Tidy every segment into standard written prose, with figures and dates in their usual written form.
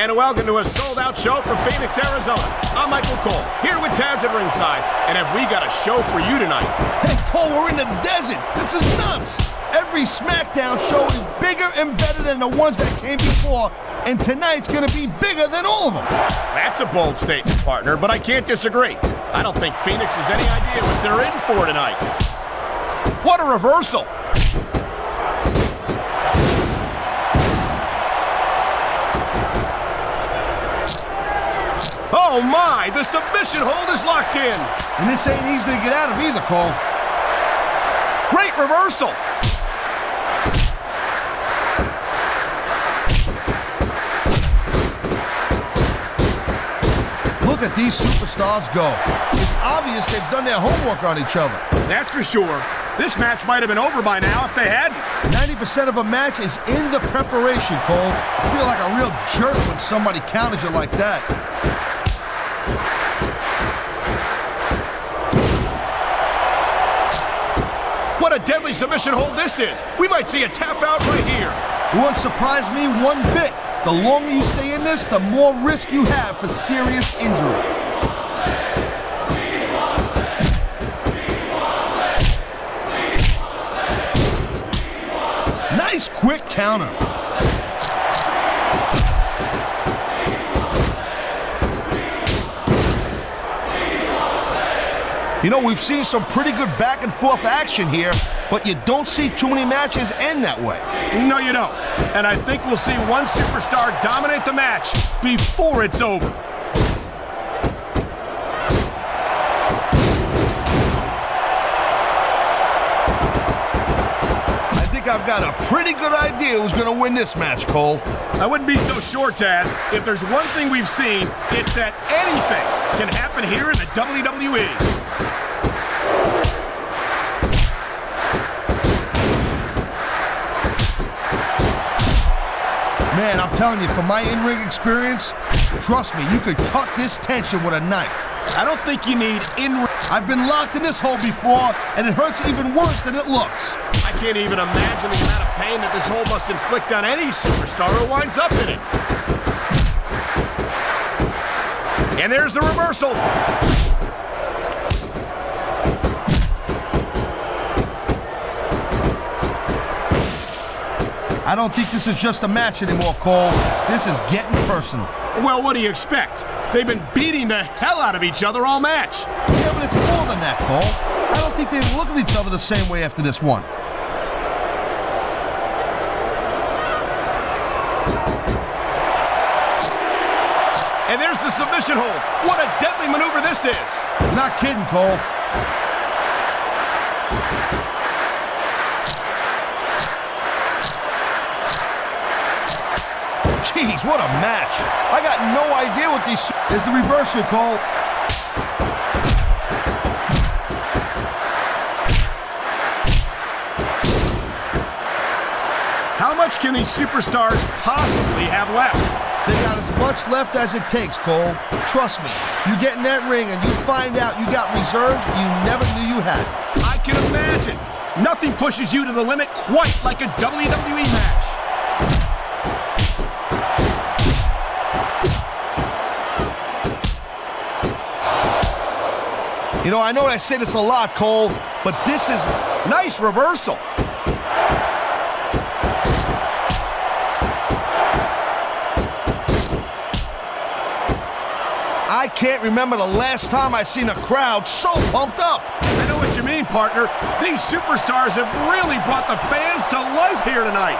And welcome to a sold-out show from Phoenix, Arizona. I'm Michael Cole, here with Taz at ringside, and have we got a show for you tonight? Hey, Cole, we're in the desert. This is nuts. Every SmackDown show is bigger and better than the ones that came before, and tonight's gonna be bigger than all of them. That's a bold statement, partner, but I can't disagree. I don't think Phoenix has any idea what they're in for tonight. What a reversal! Oh my, the submission hold is locked in. And this ain't easy to get out of either, Cole. Great reversal. Look at these superstars go. It's obvious they've done their homework on each other. That's for sure. This match might have been over by now if they had. 90% of a match is in the preparation, Cole. I feel like a real jerk when somebody counters you like that. What a deadly submission hold this is. We might see a tap out right here. It won't surprise me one bit. The longer you stay in this, the more risk you have for serious injury. Nice quick counter. You know, we've seen some pretty good back and forth action here, but you don't see too many matches end that way. No, you don't. And I think we'll see one superstar dominate the match before it's over. I think I've got a pretty good idea who's going to win this match, Cole. I wouldn't be so sure, Taz. If there's one thing we've seen, it's that anything can happen here in the WWE. Man, I'm telling you, from my in-ring experience, trust me, you could cut this tension with a knife. I don't think you need in-ring. I've been locked in this hole before, and it hurts even worse than it looks. I can't even imagine the amount of pain that this hole must inflict on any superstar who winds up in it. And there's the reversal. I don't think this is just a match anymore, Cole. This is getting personal. Well, what do you expect? They've been beating the hell out of each other all match. Yeah, but it's more than that, Cole. I don't think they look at each other the same way after this one. And there's the submission hold. What a deadly maneuver this is. Not kidding, Cole. Jeez, what a match. I got no idea what these... There's the reversal, Cole. How much can these superstars possibly have left? They got as much left as it takes, Cole. Trust me. You get in that ring and you find out you got reserves you never knew you had. I can imagine. Nothing pushes you to the limit quite like a WWE match. You know, I know I say this a lot, Cole, but this is... Nice reversal. I can't remember the last time I seen a crowd so pumped up. I know what you mean, partner. These superstars have really brought the fans to life here tonight.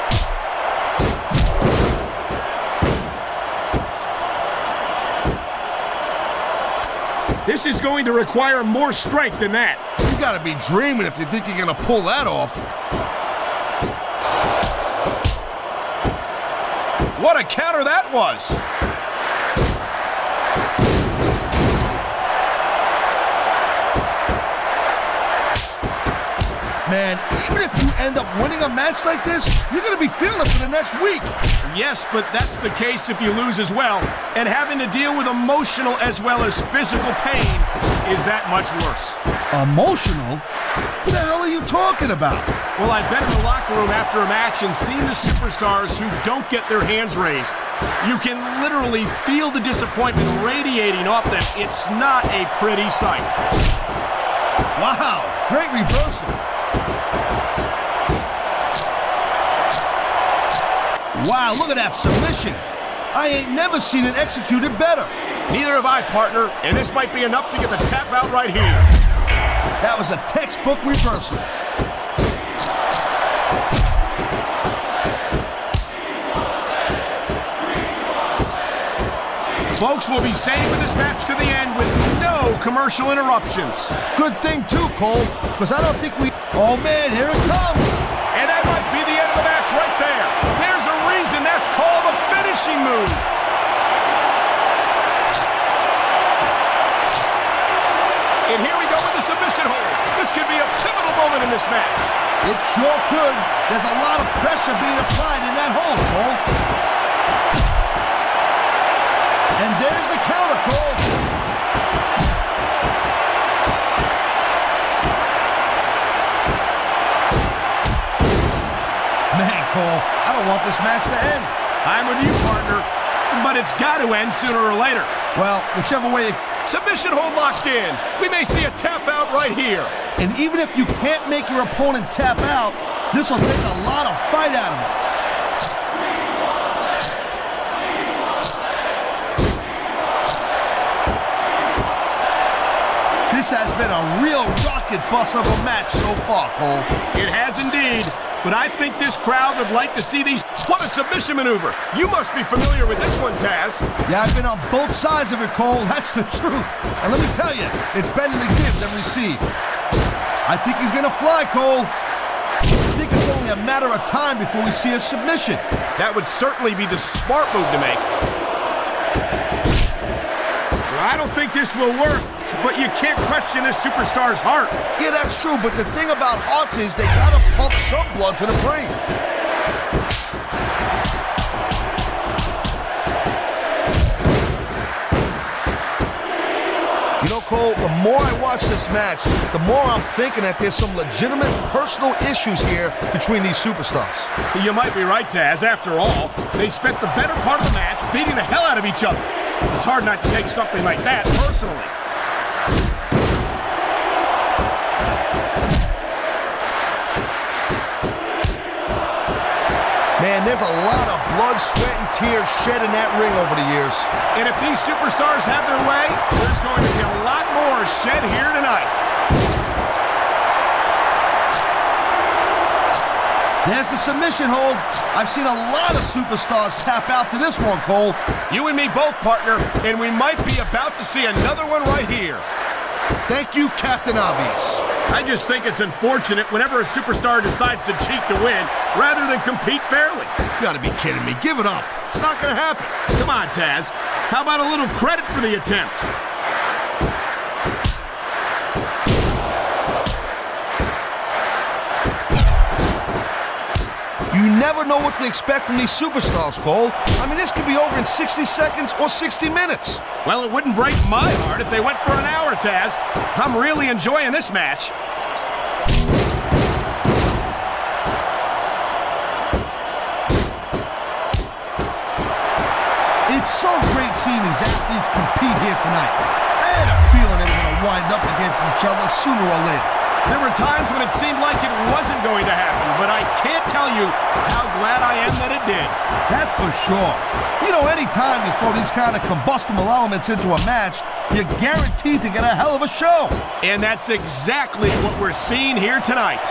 This is going to require more strength than that. You gotta be dreaming if you think you're gonna pull that off. What a counter that was. Man, even if you end up winning a match like this, you're gonna be feeling it for the next week. Yes, but that's the case if you lose as well. And having to deal with emotional as well as physical pain is that much worse. Emotional? What the hell are you talking about? Well, I've been in the locker room after a match and seen the superstars who don't get their hands raised. You can literally feel the disappointment radiating off them. It's not a pretty sight. Wow, great reversal. Wow, look at that submission. I ain't never seen it executed better. Neither have I, partner, and this might be enough to get the tap out right here. That was a textbook reversal. Folks will be staying with this match to the end with no commercial interruptions. Good thing too, Cole, because I don't think we... Oh man, here it comes. And that might be the end of the match right there. There's a reason that's called a finishing move. And here we go with the submission hold. This could be a pivotal moment in this match. It sure could. There's a lot of pressure being applied in that hold, Cole. And there's the counter, Cole. Man, Cole, I don't want this match to end. I'm with you, partner. But it's got to end sooner or later. Well, whichever way it... Submission hold locked in. We may see a tap out right here. And even if you can't make your opponent tap out, this will take a lot of fight out of him. This has been a real rocket bus of a match so far, Cole. It has indeed. But I think this crowd would like to see these... What a submission maneuver. You must be familiar with this one, Taz. Yeah, I've been on both sides of it, Cole. That's the truth. And let me tell you, it's better to give than receive. I think he's going to fly, Cole. I think it's only a matter of time before we see a submission. That would certainly be the smart move to make. Well, I don't think this will work. But you can't question this superstar's heart. Yeah, that's true, but the thing about hearts is they gotta pump some blood to the brain. You know, Cole, the more I watch this match, the more I'm thinking that there's some legitimate personal issues here between these superstars. You might be right, Taz. After all, they spent the better part of the match beating the hell out of each other. It's hard not to take something like that personally. Man, there's a lot of blood, sweat, and tears shed in that ring over the years. And if these superstars have their way, there's going to be a lot more shed here tonight. There's the submission hold. I've seen a lot of superstars tap out to this one, Cole. You and me both, partner, and we might be about to see another one right here. Thank you, Captain Obvious. I just think it's unfortunate whenever a superstar decides to cheat to win rather than compete fairly. You gotta be kidding me. Give it up. It's not gonna happen. Come on, Taz. How about a little credit for the attempt? You never know what to expect from these superstars, Cole. I mean, this could be over in 60 seconds or 60 minutes. Well, it wouldn't break my heart if they went for an hour, Taz. I'm really enjoying this match. It's so great seeing these athletes compete here tonight. I had a feeling they were going to wind up against each other sooner or later. There were times when it seemed like it wasn't going to happen, but I can't tell you how glad I am that it did. That's for sure. You know, anytime you throw these kind of combustible elements into a match, you're guaranteed to get a hell of a show. And that's exactly what we're seeing here tonight.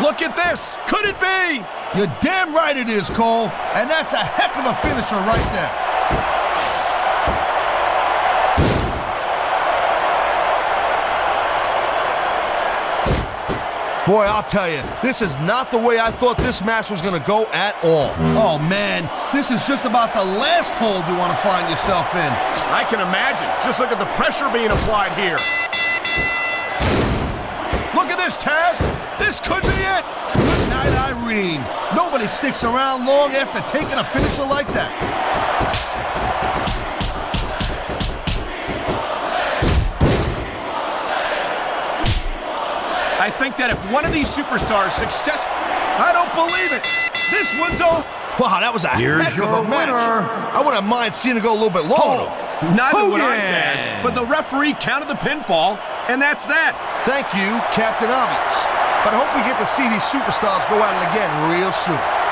Look at this! Could it be? You're damn right it is, Cole. And that's a heck of a finisher right there. Boy, I'll tell you, this is not the way I thought this match was going to go at all. Oh, man, this is just about the last hold you want to find yourself in. I can imagine. Just look at the pressure being applied here. Look at this, Taz. This could be it. Good night, Irene. Nobody sticks around long after taking a finisher like that. I think that if one of these superstars I don't believe it. This one's over. Wow, that was a heck of a match. I wouldn't mind seeing it go a little bit longer. Neither would I, Taz, but the referee counted the pinfall, and that's that. Thank you, Captain Obvious. But I hope we get to see these superstars go at it again real soon.